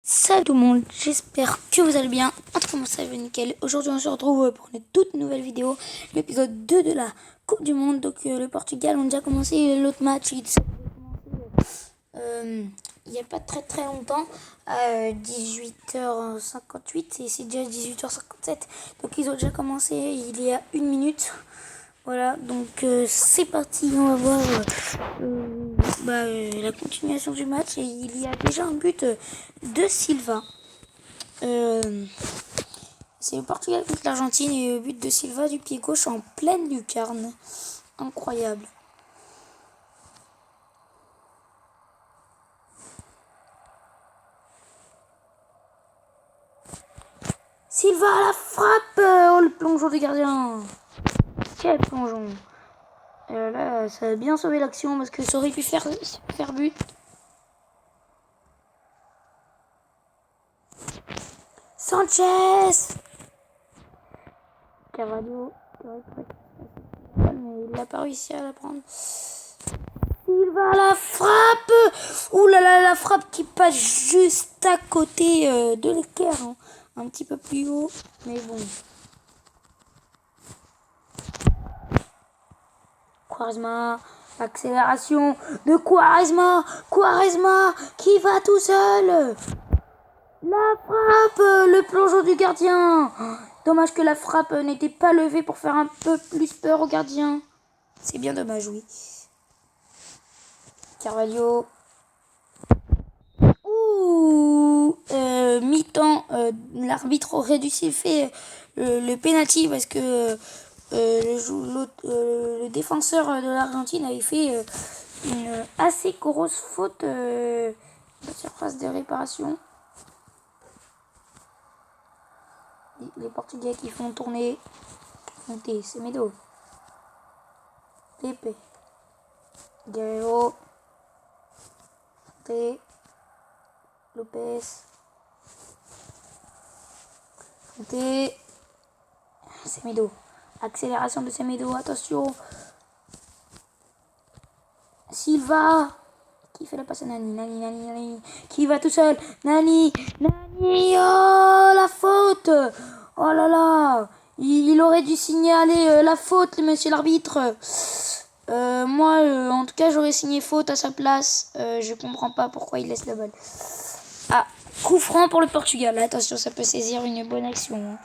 Salut tout le monde, j'espère que vous allez bien. En tout cas, moi ça va nickel. Aujourd'hui, on se retrouve pour une toute nouvelle vidéo, l'épisode 2 de la Coupe du Monde. Donc, le Portugal ont déjà commencé l'autre match. Il n'y a pas très longtemps, à 18h58, et c'est déjà 18h57. Donc, ils ont déjà commencé il y a une minute. Voilà, donc c'est parti, on va voir la continuation du match. Et il y a déjà un but de Silva. C'est le Portugal contre l'Argentine et le but de Silva du pied gauche en pleine lucarne. Incroyable. Silva à la frappe. Oh, le plongeon du gardien. Quel plongeon. Là, ça a bien sauvé l'action parce que ça aurait pu faire but. Sanchez. Carvalho. Mais il n'a pas réussi à la prendre. Silva à la frappe. Ouh là là, la frappe qui passe juste à côté de l'équerre. Hein. Un petit peu plus haut. Mais bon. Quaresma, accélération de Quaresma, Quaresma qui va tout seul. La frappe, le plongeon du gardien. Dommage que la frappe n'était pas levée pour faire un peu plus peur au gardien. C'est bien dommage, oui. Carvalho. Ouh, mi-temps, l'arbitre aurait dû siffler le penalty parce que le défenseur de l'Argentine avait fait une assez grosse faute de surface de réparation. Les Portugais qui font tourner. Monter, Semedo. Pepe. Guerrero. Monter. Lopez. Monter. Semedo. Accélération de Semedo, attention. Silva. Qui fait la passe à Nani, Nani. Qui va tout seul. Nani. Oh, la faute. Oh là là. Il aurait dû signaler la faute, monsieur l'arbitre. Moi, en tout cas, j'aurais signé faute à sa place. Je comprends pas pourquoi il laisse la balle. Ah, coup franc pour le Portugal. Attention, ça peut saisir une bonne action.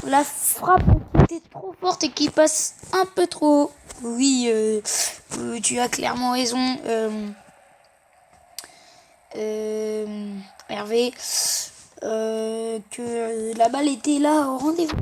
La frappe était trop forte et qui passe un peu trop. Oui, tu as clairement raison. Hervé, que la balle était là au rendez-vous.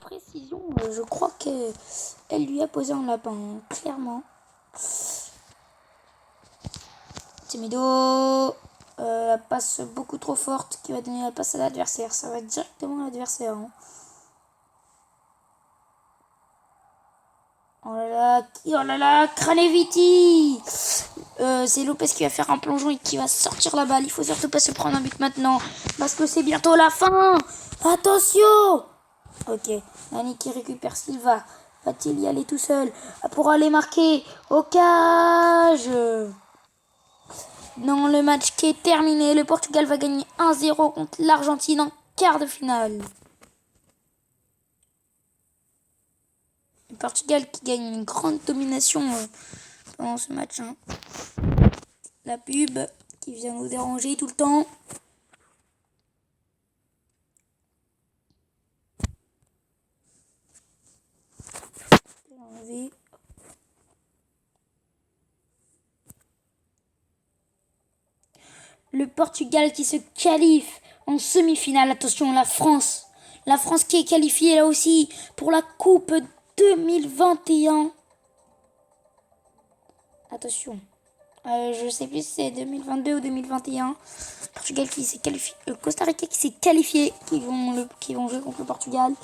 Précision, je crois qu'elle lui a posé un lapin, clairement. Timido, la passe beaucoup trop forte qui va donner la passe à l'adversaire. Ça va directement à l'adversaire. Hein. Oh là là, Craneviti. C'est Lopez qui va faire un plongeon et qui va sortir la balle. Il faut surtout pas se prendre un but maintenant parce que c'est bientôt la fin. Attention. Ok, Nani qui récupère Silva. Va-t-il y aller tout seul pour aller marquer au cage? Non, le match qui est terminé. Le Portugal va gagner 1-0 contre l'Argentine en quart de finale. Le Portugal qui gagne une grande domination pendant ce match. Hein. La pub qui vient nous déranger tout le temps. Le Portugal qui se qualifie en semi-finale. Attention, la France. La France qui est qualifiée là aussi pour la Coupe 2021. Attention. Je sais plus si c'est 2022 ou 2021. Portugal qui s'est qualifié. Costa Rica qui s'est qualifié. Qui vont jouer contre le Portugal.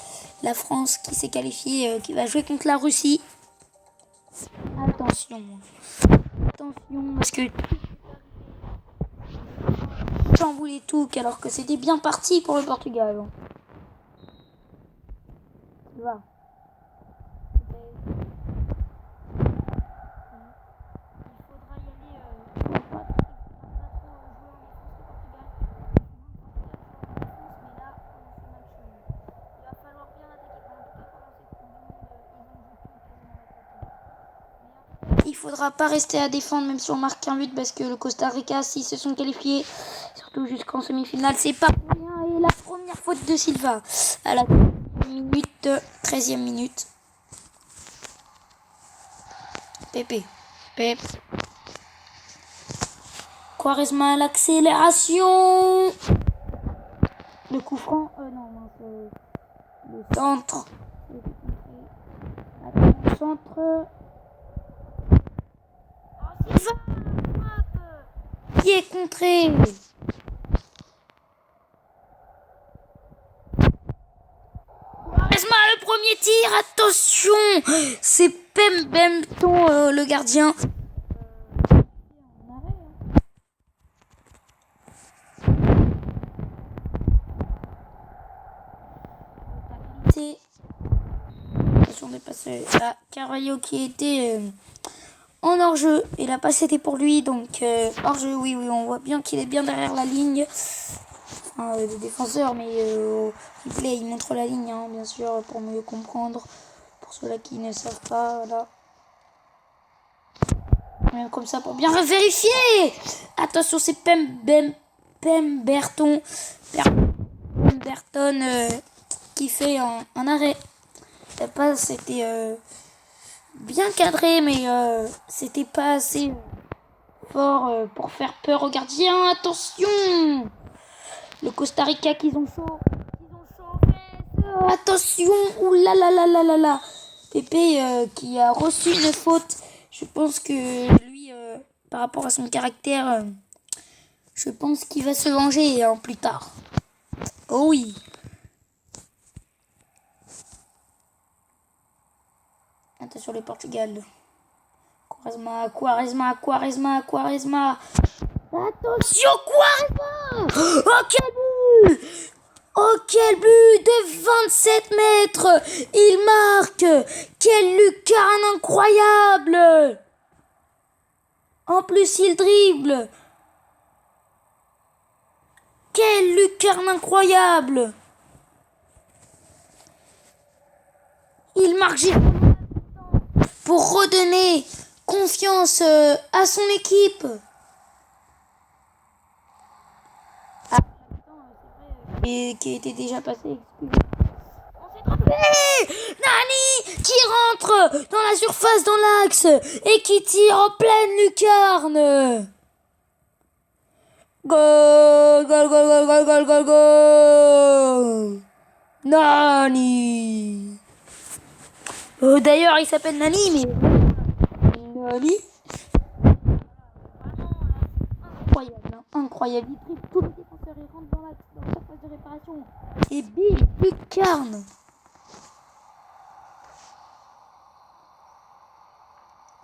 La France qui s'est qualifiée. Qui va jouer contre la Russie. Attention. Attention parce que chamboulé tout alors que c'était bien parti pour le Portugal. Va. faudra pas rester à défendre même si on marque un but parce que le Costa Rica, s'ils se sont qualifiés, surtout jusqu'en semi-finale, c'est pas pour rien. Et la première faute de Silva à la minute, 13e minute. Pépé. Quaresma à l'accélération. Le coup franc. Le centre. Le centre. Qui est contré. Quaresma, le premier tir. Attention. C'est Pembemton, le gardien. Attention de passer à Carvalho qui était en hors-jeu et la passe était pour lui, donc hors-jeu, oui, on voit bien qu'il est bien derrière la ligne, le défenseur, mais au replay il montre la ligne, bien sûr, pour mieux comprendre, pour ceux-là qui ne savent pas, voilà. Même comme ça pour bien vérifier. Attention, c'est Pemberton qui fait un arrêt. La passe était bien cadré, mais c'était pas assez fort pour faire peur aux gardiens. Attention, le Costa Rica qu'ils ont chaud. Attention, oulala. Pépé qui a reçu une faute. Je pense que lui, par rapport à son caractère, je pense qu'il va se venger plus tard. Oh oui. Attention le Portugal. Quaresma. Attention Quaresma. Oh quel but de 27 mètres. Il marque. Quelle lucarne incroyable. En plus il dribble. Quelle lucarne incroyable. Il marque pour redonner confiance à son équipe. Et qui était déjà passé. Nani qui rentre dans la surface, dans l'axe et qui tire en pleine lucarne. Goal. Nani. D'ailleurs, il s'appelle Nani, mais Nani. Incroyable. Il tripe tous les défenseurs, il rentre dans la surface de réparation. Et bim, lucarne.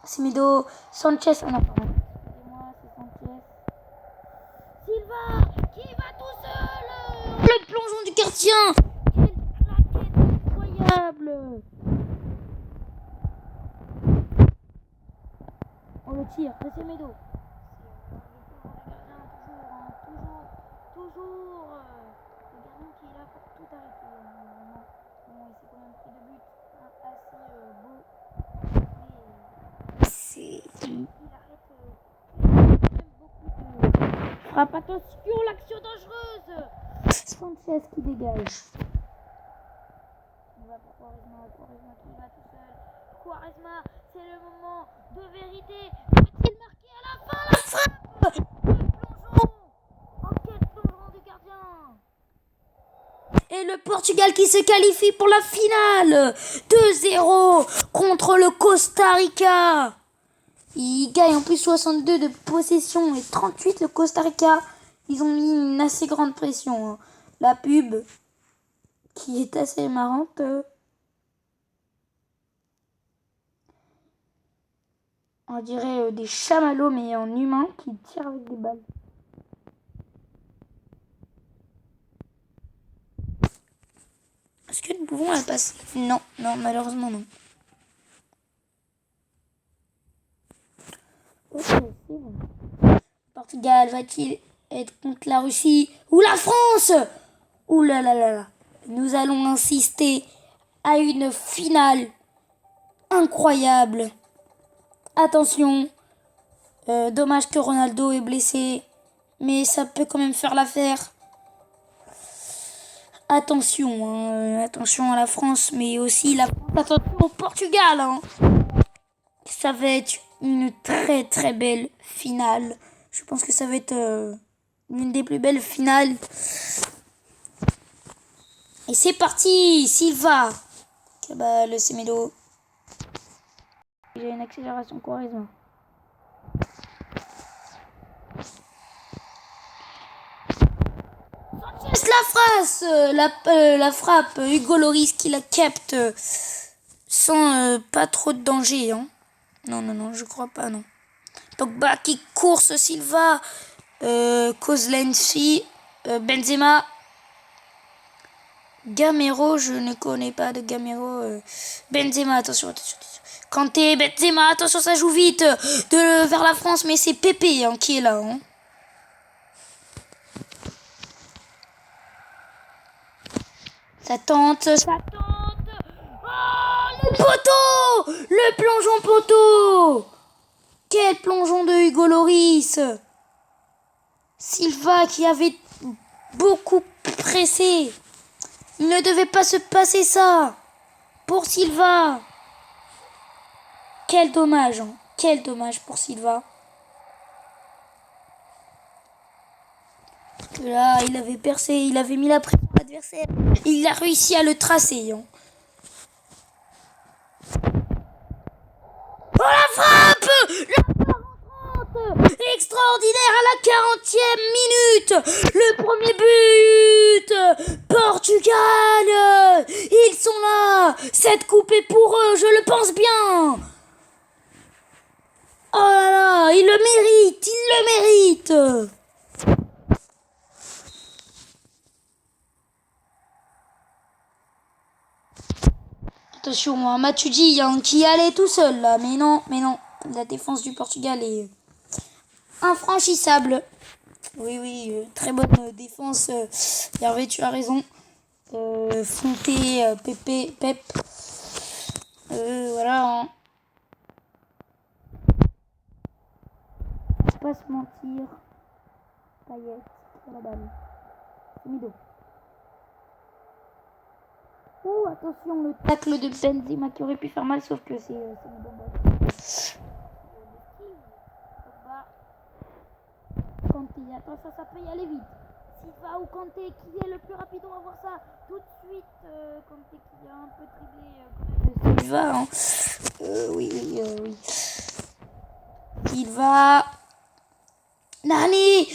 Semedo, Sanchez, c'est Sanchez. Silva, qui va tout seul. Le plongeon du gardien. Quelle claquette incroyable. On le tire, c'est Semedo. Toujours le gardien qui est là pour tout arrêter. Bon, il s'est quand même pris de but assez beau. Il arrête beaucoup de frappe. Attention, l'action dangereuse. Sanchez qui dégage. On va pour Quaresma qui va tout seul. Quaresma, c'est le moment de vérité. Va-t-il marquer à la fin la frappe? Le plongeon. Quel plongeon du gardien. Et le Portugal qui se qualifie pour la finale. 2-0 contre le Costa Rica. Il gagne en plus 62 de possession et 38 le Costa Rica. Ils ont mis une assez grande pression. La pub qui est assez marrante. On dirait des chamallows mais en humain qui tirent avec des balles. Est-ce que nous pouvons la passer? Non, malheureusement non. Ok, c'est bon. Portugal va-t-il être contre la Russie ou la France? Ouh là là là là. Nous allons insister à une finale incroyable Attention. Dommage que Ronaldo est blessé. Mais ça peut quand même faire l'affaire. Attention, hein, attention à la France, mais aussi la France. Attention au Portugal. Hein. Ça va être une très très belle finale. Je pense que ça va être l'une des plus belles finales. Et c'est parti, Silva. Okay, bah, le Semedo. J'ai une accélération Quaresma. La frappe, Hugo Loris qui la capte sans pas trop de danger. Hein. Non, je crois pas, non. Pogba qui course Silva, Kozlenski, Benzema, Gamero, je ne connais pas de Gamero. Benzema, attention. Kanté, Benzema, attention, ça joue vite vers la France, mais c'est Pépé hein, qui est là. Hein. Ça tente. Oh, le poteau! Le plongeon poteau! Quel plongeon de Hugo Loris! Silva qui avait beaucoup pressé. Il ne devait pas se passer ça. Pour Silva. Quel dommage. Hein. Quel dommage pour Silva. Là, il avait percé. Il avait mis la pression à l'adversaire. Il a réussi à le tracer. Hein. Oh la frappe! Extraordinaire à la 40e minute. Le premier but. Portugal. Ils sont là. Cette coupe est pour eux, je le pense bien. Oh là là, il le mérite. Attention, hein, Matuidi hein, qui allait tout seul là, mais non, la défense du Portugal est infranchissable. Oui, très bonne défense. Hervé, tu as raison. Fonté, Pépé, Pep. Voilà. Hein. Faut pas se mentir. Payet, la balle. Mido. Oh, attention, le tacle de Benzema qui aurait pu faire mal, sauf que c'est une bombe. Kanté, attention, ça peut y aller vite. Silva ou Kanté, qui est le plus rapide, on va voir ça tout de suite. Kanté qui a un peu triplé Silva. Hein. Oui. Silva. Nani.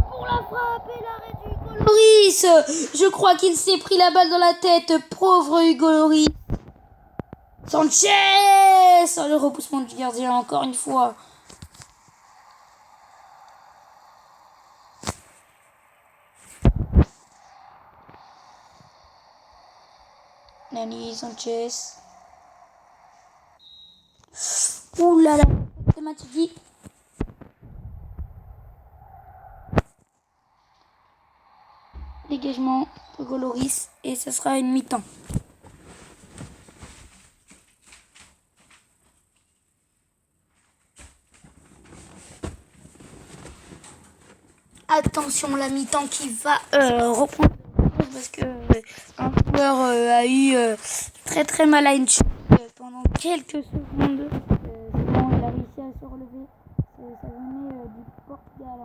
Pour la frappe et l'arrêt d'Hugo Loris. Je crois qu'il s'est pris la balle dans la tête. Pauvre Hugo Loris. Sanchez. Le repoussement du gardien encore une fois. Nani, Sanchez. Ouh là là. C'est Matuidi. Dégagement, Hugo Loris. Et ce sera une mi-temps. Attention, la mi-temps qui va reprendre parce que un joueur a eu très mal à une chute pendant quelques secondes. Sinon, il a réussi à se relever. Ça venait du Portugal.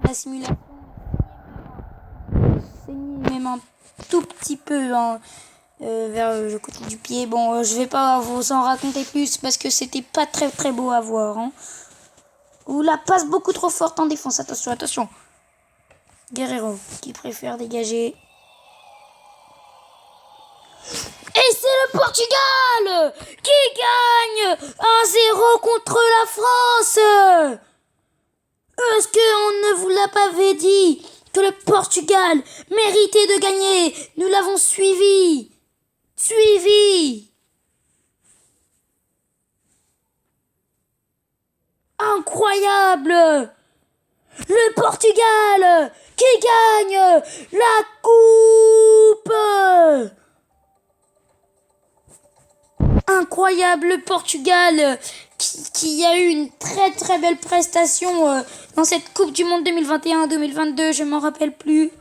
La simulation saignait même un tout petit peu. Hein. Vers le côté du pied. Bon, je vais pas vous en raconter plus parce que c'était pas très beau à voir. Hein. Ou la passe beaucoup trop forte en défense. Attention. Guerrero qui préfère dégager. Et c'est le Portugal qui gagne 1-0 contre la France. Est-ce qu'on ne vous l'a pas dit que le Portugal méritait de gagner? Nous l'avons suivi. Incroyable. Le Portugal qui gagne la coupe. Incroyable, le Portugal qui a eu une très très belle prestation dans cette Coupe du Monde 2021-2022, je m'en rappelle plus.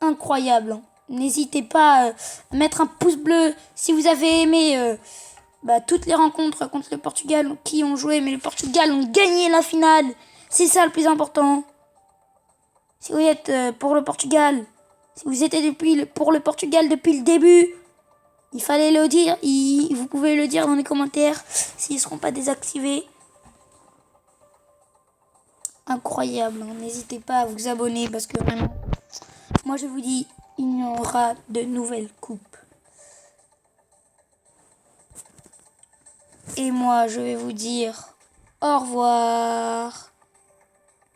Incroyable. N'hésitez pas à mettre un pouce bleu si vous avez aimé toutes les rencontres contre le Portugal qui ont joué, mais le Portugal ont gagné la finale. C'est ça le plus important. Si vous êtes pour le Portugal, si vous étiez pour le Portugal depuis le début, il fallait le dire. Vous pouvez le dire dans les commentaires s'ils ne seront pas désactivés. Incroyable. N'hésitez pas à vous abonner parce que vraiment, moi je vous dis, il y aura de nouvelles coupes. Et moi je vais vous dire au revoir.